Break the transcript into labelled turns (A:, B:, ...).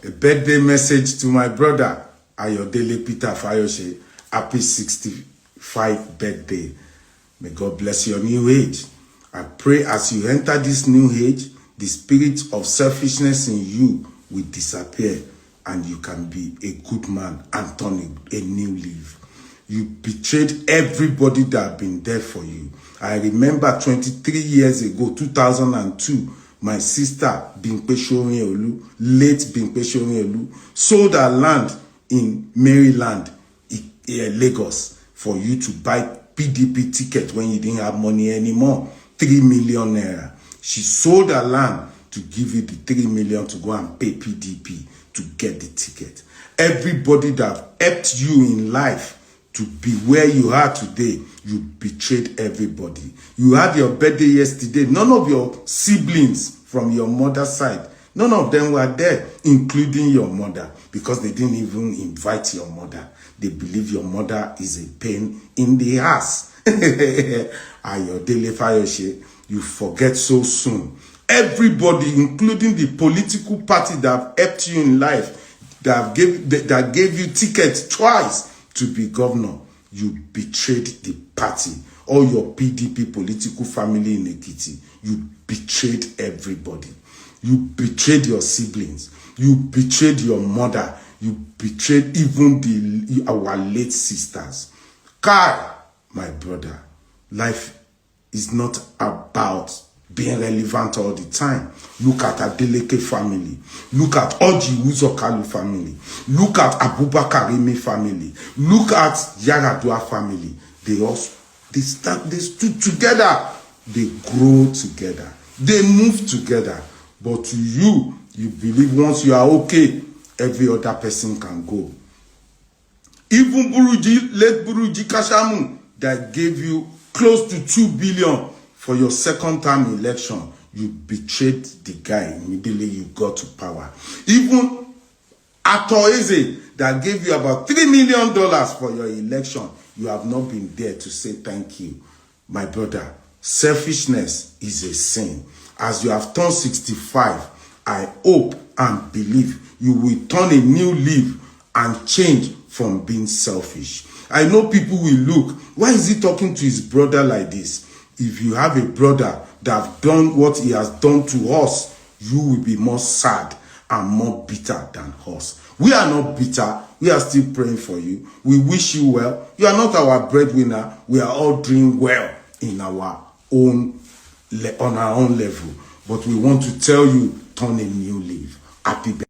A: A birthday message to my brother, Odale Peter Fayose. Happy 65th birthday. May God bless your new age. I pray as you enter this new age, the spirit of selfishness in you will disappear and you can be a good man and turn a new leaf. You betrayed everybody that have been there for you. I remember 23 years ago, 2002, my sister, Bimpe Shoriolu, late Bimpe Shoriolu, sold her land in Maryland, Lagos, for you to buy PDP ticket when you didn't have money anymore. 3 million naira. She sold her land to give you the 3 million to go and pay PDP to get the ticket. Everybody that helped you in life to be where you are today, you betrayed everybody. You had your birthday yesterday. None of your siblings from your mother's side, none of them were there, including your mother, because they didn't even invite your mother. They believe your mother is a pain in the ass. Odale Fayose, you forget so soon. Everybody, including the political party that have helped you in life, that gave you tickets twice to be governor, you betrayed the party. All your PDP political family in Ekiti, you betrayed everybody. You betrayed your siblings. You betrayed your mother. You betrayed even our late sisters. Kai, my brother, life is not about being relevant all the time. Look at Adeleke family. Look at Oji Uzokalu family. Look at Abubakar Rimi family. Look at Yaradua family. They stood together. They grow together. They move together. But to you, you believe once you are okay, every other person can go. Even late Buruji Kashamu, that gave you close to 2 billion for your second term election, you betrayed the guy immediately you got to power. Even Fayose, that gave you about $3 million for your election, you have not been there to say thank you. My brother, selfishness is a sin. As you have turned 65, I hope and believe you will turn a new leaf and change from being selfish. I know people will look, why is he talking to his brother like this? If you have a brother that have done what he has done to us, you will be more sad and more bitter than us. We are not bitter. We are still praying for you. We wish you well. You are not our breadwinner. We are all doing well in our own, on our own level. But we want to tell you, turn a new leaf. Happy birthday.